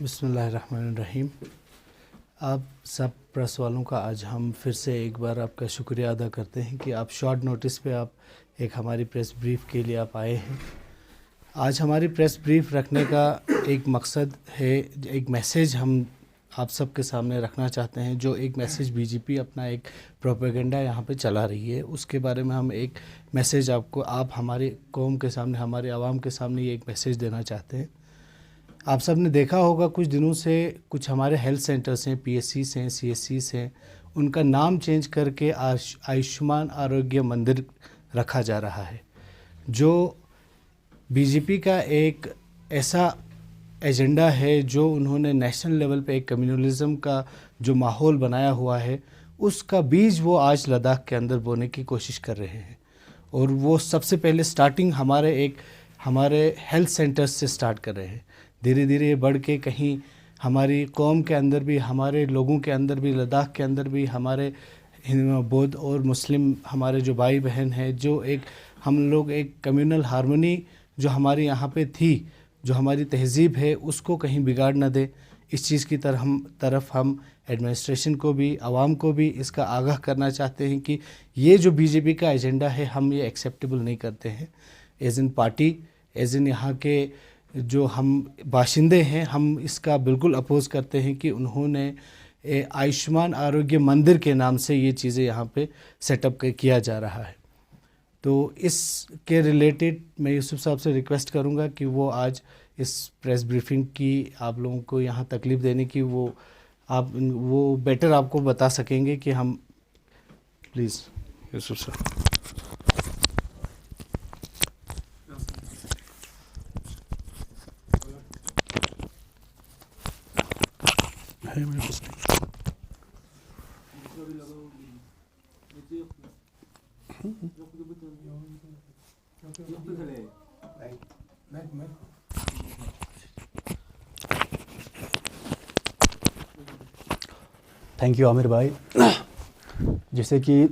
बिस्मिल्लाहिर्रहमानिर्रहीम। आप सब प्रेस वालों का आज हम फिर से एक बार आपका शुक्रिया अदा करते हैं कि आप शॉर्ट नोटिस पे आप एक हमारी प्रेस ब्रीफ के लिए आप आए हैं। आज हमारी प्रेस ब्रीफ रखने का एक मकसद है, एक मैसेज हम आप सब के सामने रखना चाहते हैं। जो एक मैसेज बीजेपी अपना एक प्रोपेगेंडा यहाँ पे चला रही है, उसके बारे में हम एक मैसेज आप हमारे कौम के सामने, हमारे आवाम के सामने ये एक मैसेज देना चाहते हैं। आप सब ने देखा होगा कुछ दिनों से कुछ हमारे हेल्थ सेंटर्स हैं, पीएचसीस हैं, सीएचसीस हैं, उनका नाम चेंज करके आयुष्मान आरोग्य मंदिर रखा जा रहा है। जो बीजेपी का एक ऐसा एजेंडा है जो उन्होंने नेशनल लेवल पे एक कम्युनलिज्म का जो माहौल बनाया हुआ है, उसका बीज वो आज लद्दाख के अंदर बोने की कोशिश कर रहे हैं। और वो सबसे पहले स्टार्टिंग हमारे हेल्थ सेंटर्स से स्टार्ट कर रहे हैं। धीरे धीरे ये बढ़ के कहीं हमारी कौम के अंदर भी, हमारे लोगों के अंदर भी, लद्दाख के अंदर भी, हमारे बौद्ध और मुस्लिम हमारे जो भाई बहन हैं, जो एक हम लोग एक कम्युनल हार्मनी जो हमारी यहाँ पे थी, जो हमारी तहज़ीब है, उसको कहीं बिगाड़ ना दे। इस चीज़ की तरफ हम एडमिनिस्ट्रेशन को भी, आवाम को भी इसका आगाह करना चाहते हैं कि ये जो बीजेपी का एजेंडा है, हम ये एक्सेप्टेबल नहीं करते हैं। As in party, as in यहाँ के जो हम बाशिंदे हैं, हम इसका बिल्कुल अपोज़ करते हैं कि उन्होंने आयुष्मान आरोग्य मंदिर के नाम से ये चीज़ें यहाँ पे सेटअप किया जा रहा है। तो इसके रिलेटेड मैं यूसुफ साहब से रिक्वेस्ट करूँगा कि वो आज इस प्रेस ब्रीफिंग की आप लोगों को यहाँ तकलीफ़ देने की वो बेटर आपको बता सकेंगे कि हम प्लीज़ यूसुफ साहब। थैंक यू आमिर भाई। जैसे कि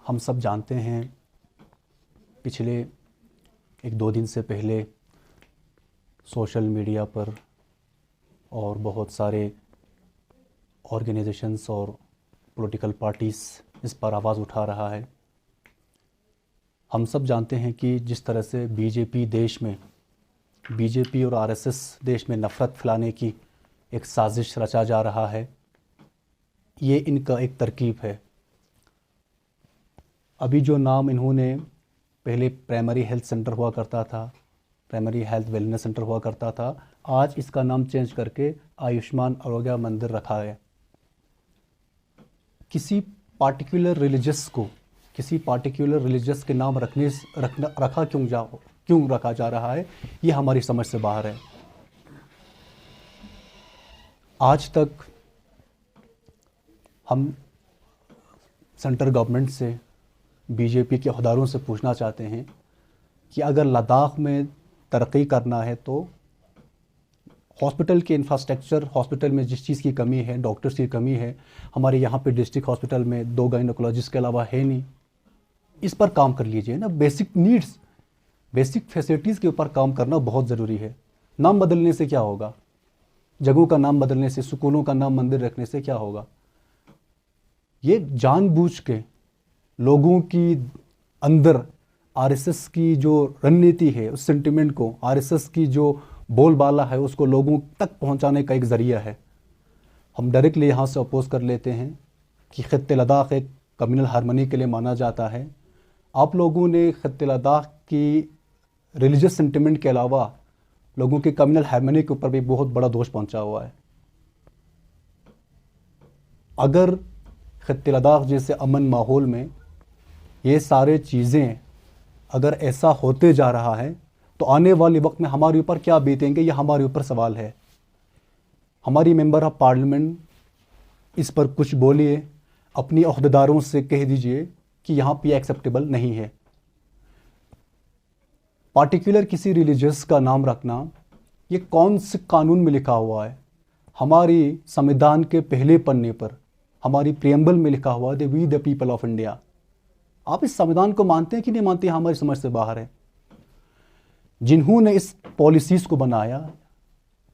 हम सब जानते हैं, पिछले 1-2 दिन से पहले सोशल मीडिया पर और बहुत सारे ऑर्गेनाइजेशंस और पॉलिटिकल पार्टीज़ इस पर आवाज़ उठा रहा है। हम सब जानते हैं कि जिस तरह से बीजेपी और आरएसएस देश में नफ़रत फैलाने की एक साजिश रचा जा रहा है, ये इनका एक तरकीब है। अभी जो नाम इन्होंने पहले प्राइमरी हेल्थ सेंटर हुआ करता था, प्राइमरी हेल्थ वेलनेस सेंटर हुआ करता था, आज इसका नाम चेंज करके आयुष्मान आरोग्य मंदिर रखा है। किसी पार्टिकुलर रिलीजियस के नाम क्यों रखा जा रहा है, ये हमारी समझ से बाहर है। आज तक हम सेंट्रल गवर्नमेंट से, बीजेपी के अहदेदारों से पूछना चाहते हैं कि अगर लद्दाख में तरक्की करना है तो हॉस्पिटल के इंफ्रास्ट्रक्चर, हॉस्पिटल में जिस चीज़ की कमी है, डॉक्टर्स की कमी है, हमारे यहाँ पे डिस्ट्रिक्ट हॉस्पिटल में 2 गायनोकोलॉजिस्ट के अलावा है नहीं। इस पर काम कर लीजिए ना। बेसिक नीड्स, बेसिक फैसिलिटीज़ के ऊपर काम करना बहुत ज़रूरी है। नाम बदलने से क्या होगा? जगहों का नाम बदलने से, स्कूलों का नाम मंदिर रखने से क्या होगा? ये जानबूझ के लोगों की अंदर आरएसएस की जो रणनीति है, उस सेंटिमेंट को, आरएसएस की जो बोलबाला है, उसको लोगों तक पहुंचाने का एक ज़रिया है। हम डायरेक्टली यहाँ से अपोज कर लेते हैं कि खित्ते लद्दाख एक कम्युनल हार्मनी के लिए माना जाता है। आप लोगों ने खित्ते लद्दाख की रिलीजियस सेंटिमेंट के अलावा लोगों की कम्युनल हार्मनी के ऊपर भी बहुत बड़ा दोष पहुंचा हुआ है। अगर खित्ते लद्दाख जैसे अमन माहौल में ये सारे चीज़ें अगर ऐसा होते जा रहा है तो आने वाले वक्त में हमारे ऊपर क्या बीतेंगे, ये हमारे ऊपर सवाल है। हमारी मेंबर ऑफ पार्लियामेंट इस पर कुछ बोलिए, अपनी अहदेदारों से कह दीजिए कि यहाँ पे एक्सेप्टेबल नहीं है। पार्टिकुलर किसी रिलीजियस का नाम रखना, ये कौन से कानून में लिखा हुआ है? हमारी संविधान के पहले पन्ने पर, हमारी प्रियम्बल में लिखा हुआ है, we the people of India. आप इस संविधान को मानते हैं कि नहीं मानते, हमारी समझ से बाहर है। जिन्होंने इस पॉलिसीज़ को बनाया,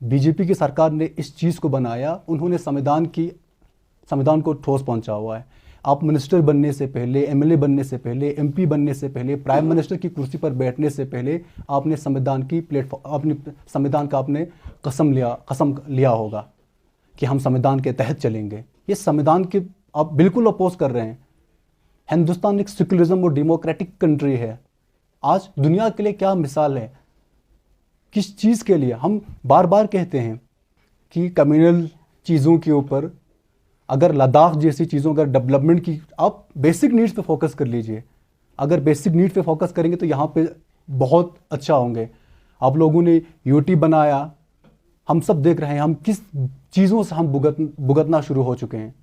बीजेपी की सरकार ने इस चीज़ को बनाया, उन्होंने संविधान को ठोस पहुंचा हुआ है। आप मिनिस्टर बनने से पहले, एमएलए बनने से पहले, एमपी बनने से पहले, प्राइम मिनिस्टर की कुर्सी पर बैठने से पहले आपने संविधान का आपने कसम लिया होगा कि हम संविधान के तहत चलेंगे। ये संविधान के आप बिल्कुल अपोज कर रहे हैं। हिंदुस्तान एक सेक्युलरिज्म और डेमोक्रेटिक कंट्री है। आज दुनिया के लिए क्या मिसाल है, किस चीज़ के लिए हम बार बार कहते हैं कि कम्युनल चीज़ों के ऊपर, अगर लद्दाख जैसी चीज़ों का डेवलपमेंट की, आप बेसिक नीड्स पे फोकस कर लीजिए। अगर बेसिक नीड पे फोकस करेंगे तो यहाँ पे बहुत अच्छा होंगे। आप लोगों ने यूटी बनाया, हम सब देख रहे हैं हम किस चीज़ों से हम भुगतना शुरू हो चुके हैं।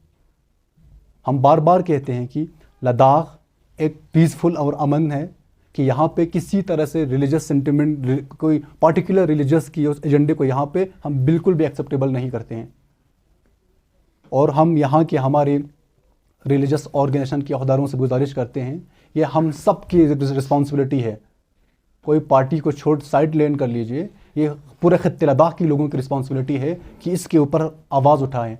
हम बार बार कहते हैं कि लद्दाख एक पीसफुल और अमन है, कि यहाँ पे किसी तरह से रिलीजियस सेंटिमेंट, कोई पार्टिकुलर रिलीजियस की उस एजेंडे को यहाँ पे हम बिल्कुल भी एक्सेप्टेबल नहीं करते हैं। और हम यहाँ के हमारे रिलीजियस ऑर्गेनाइजेशन के अहदेदारों से गुजारिश करते हैं, ये हम सब की रिस्पॉन्सिबिलिटी है। कोई पार्टी को छोड़ साइड लेन कर लीजिए, ये पूरे खित्ते लद्दाख के लोगों की रिस्पॉन्सिबिलिटी है कि इसके ऊपर आवाज़ उठाएं।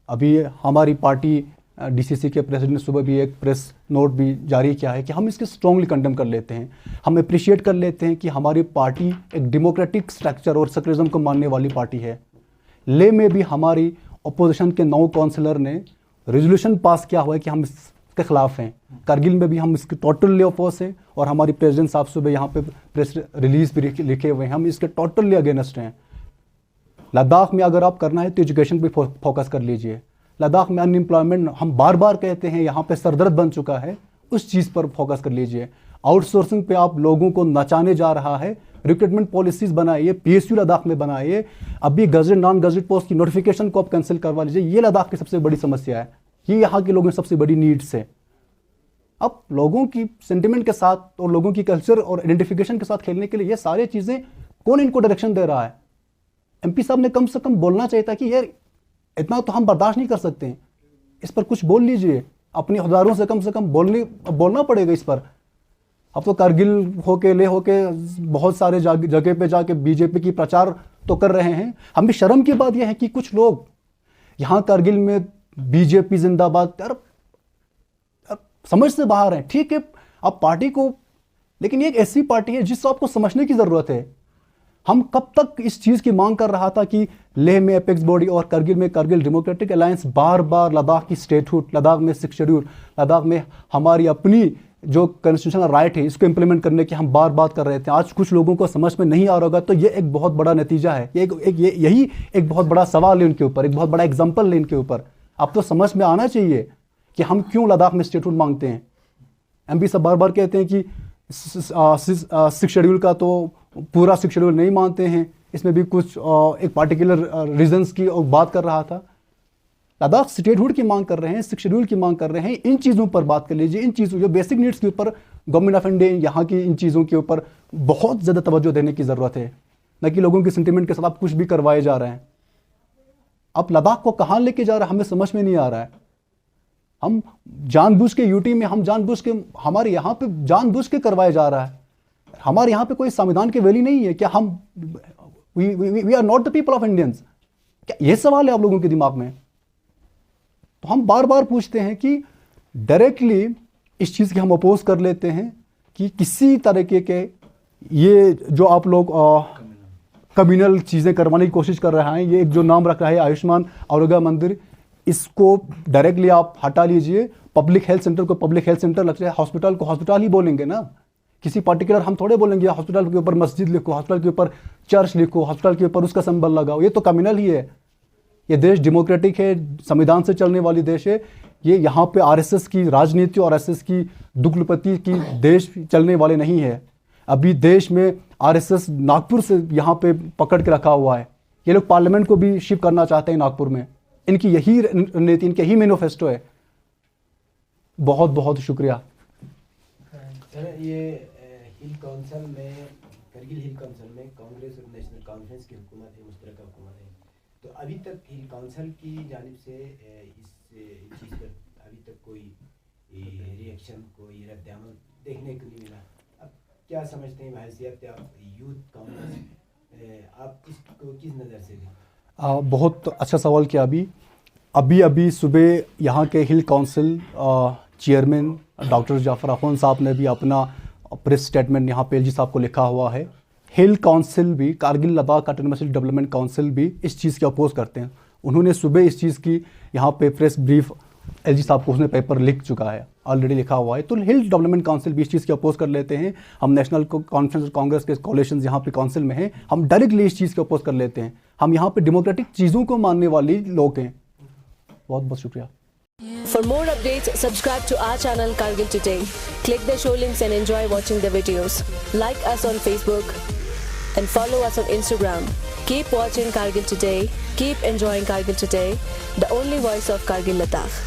अभी हमारी पार्टी डीसीसी के प्रेसिडेंट ने सुबह भी एक प्रेस नोट भी जारी किया है कि हम इसके स्ट्रांगली कंडेम कर लेते हैं। हम अप्रिशिएट कर लेते हैं कि हमारी पार्टी एक डेमोक्रेटिक स्ट्रक्चर और सेक्युलरिज्म को मानने वाली पार्टी है। ले में भी हमारी अपोजिशन के 9 काउंसलर ने रेजोल्यूशन पास किया हुआ है कि हम इसके खिलाफ हैं। करगिल में भी हम इसके टोटली अपोज हैं, और हमारी प्रेसिडेंट साहब सुबह यहाँ पे प्रेस रिलीज भी लिखे हुए हैं, हम इसके टोटली अगेंस्ट हैं। लद्दाख में अगर आप करना है तो एजुकेशन पे फोकस कर लीजिए। लद्दाख में अनएम्प्लॉयमेंट हम बार बार कहते हैं यहाँ पे सरदर्द बन चुका है, उस चीज़ पर फोकस कर लीजिए। आउटसोर्सिंग पे आप लोगों को नचाने जा रहा है, रिक्रूटमेंट पॉलिसीज बनाइए, पीएसयू लद्दाख में बनाइए। अभी गजट नॉन गजट पोस्ट की नोटिफिकेशन को आप कैंसिल करवा लीजिए। ये लद्दाख की सबसे बड़ी समस्या है, ये यहाँ के लोगों की सबसे बड़ी नीड्स है। अब लोगों की सेंटिमेंट के साथ और लोगों की कल्चर और आइडेंटिफिकेशन के साथ खेलने के लिए ये सारी चीज़ें कौन इनको डायरेक्शन दे रहा है? एमपी साहब ने कम से कम बोलना चाहिए था कि यार इतना तो हम बर्दाश्त नहीं कर सकते हैं, इस पर कुछ बोल लीजिए। अपने अहदेदारों से कम बोलना पड़ेगा इस पर। अब तो करगिल होके ले होके बहुत सारे जगह पे जाके बीजेपी की प्रचार तो कर रहे हैं। हम भी शर्म की बात यह है कि कुछ लोग यहाँ करगिल में बीजेपी जिंदाबाद, यार समझ से बाहर हैं। ठीक है आप पार्टी को, लेकिन ये एक ऐसी पार्टी है जिसको आपको समझने की जरूरत है। हम कब तक इस चीज़ की मांग कर रहा था कि लेह में एपेक्स बॉडी और करगिल में करगिल डेमोक्रेटिक अलायंस बार बार लद्दाख की स्टेटहुड, लद्दाख में 6 शेड्यूल, लद्दाख में हमारी अपनी जो कॉन्स्टिट्यूशनल राइट है इसको इंप्लीमेंट करने की हम बार बात कर रहे थे। आज कुछ लोगों को समझ में नहीं आ रहा होगा, तो ये एक बहुत बड़ा नतीजा है। यही एक बहुत बड़ा सवाल है उनके ऊपर, एक बहुत बड़ा एग्जाम्पल है इनके ऊपर। अब तो समझ में आना चाहिए कि हम क्यों लद्दाख में स्टेटहुड मांगते हैं। एमपी सब बार बार कहते हैं कि 6 शेड्यूल का तो पूरा 6 शेड्यूल नहीं मानते हैं, इसमें भी कुछ एक पार्टिकुलर रीजंस की बात कर रहा था। लद्दाख स्टेटहुड की मांग कर रहे हैं, 6 शेड्यूल की मांग कर रहे हैं। इन चीज़ों पर बात कर लीजिए। इन चीज़ों जो बेसिक नीड्स के ऊपर गवर्नमेंट ऑफ इंडिया यहाँ की इन चीज़ों के ऊपर बहुत ज़्यादा तवज्जो देने की ज़रूरत है, न कि लोगों के सेंटिमेंट के साथ आप कुछ भी करवाए जा रहे हैं। अब लद्दाख को कहाँ लेके जा रहा है हमें समझ में नहीं आ रहा है। हम जानबूझ के यूटी में हमारे यहाँ पे जानबूझ के करवाया जा रहा है। हमारे यहाँ पे कोई संविधान की वैल्यू नहीं है क्या? हम we are not the people of Indians? क्या ये सवाल है आप लोगों के दिमाग में? तो हम बार बार पूछते हैं कि डायरेक्टली इस चीज़ की हम अपोज कर लेते हैं कि किसी तरीके के ये जो आप लोग कम्युनल चीज़ें करवाने की कोशिश कर रहे हैं, ये एक जो नाम रख रहा है आयुष्मान आरोग्य मंदिर, इसको डायरेक्टली आप हटा लीजिए। पब्लिक हेल्थ सेंटर को पब्लिक हेल्थ सेंटर लगता है, हॉस्पिटल को हॉस्पिटल ही बोलेंगे ना। किसी पर्टिकुलर हम थोड़े बोलेंगे हॉस्पिटल के ऊपर मस्जिद लिखो, हॉस्पिटल के ऊपर चर्च लिखो, हॉस्पिटल के ऊपर उसका सिंबल लगाओ। ये तो कम्युनल ही है। ये देश डेमोक्रेटिक है, संविधान से चलने वाली देश है। ये यहाँ पे आरएसएस की राजनीति और आरएसएस की दुग्लपति की देश चलने वाले नहीं है। अभी देश में आरएसएस नागपुर से यहाँ पे पकड़ के रखा हुआ है। ये लोग पार्लियामेंट को भी शिफ्ट करना चाहते हैं नागपुर में। इनकी यही नीति, इनके ही मैनिफेस्टो है। बहुत बहुत शुक्रिया। सर ये हिल काउंसिल में, करगिल हिल काउंसिल में कांग्रेस और नेशनल कॉन्फ्रेंस की हुकूमत है, मुश्तरका हुकूमत है। तो अभी तक हिल काउंसिल की जानिब से इस चीज़ पर अभी तक कोई रिएक्शन, कोई रद्द-ए-अमल देखने को नहीं मिला। अब क्या समझते हैं बहैसियत आप यूथ कांग्रेस आप इसको किस नज़र से देखें? बहुत अच्छा सवाल किया। अभी सुबह यहाँ के hill council chairman doctor Jafar Akhoon साहब ने भी अपना प्रेस स्टेटमेंट यहाँ पे एलजी साहब को लिखा हुआ है। हिल काउंसिल भी, Kargil Ladakh autonomous development council भी इस चीज़ के अपोज करते हैं। उन्होंने सुबह इस चीज़ की यहाँ पे प्रेस ब्रीफ एलजी साहब को उसने पेपर लिख चुका है, ऑलरेडी लिखा हुआ है। तो हिल डेवलपमेंट काउंसिल भी इस चीज़ के अपोज कर लेते हैं। हम नेशनल कॉन्फ्रेंस और कांग्रेस के कॉलेशन यहाँ पे काउंसिल में हैं, हम डायरेक्टली इस चीज़ के अपोज कर लेते हैं। हम यहाँ पे डेमोक्रेटिक चीज़ों को मानने वाली लोग हैं। बहुत बहुत शुक्रिया। For more updates, subscribe to our channel Kargil Today. Click the show links and enjoy watching the videos. Like us on Facebook and follow us on Instagram. Keep watching Kargil Today. Keep enjoying Kargil Today, the only voice of Kargil Ladakh.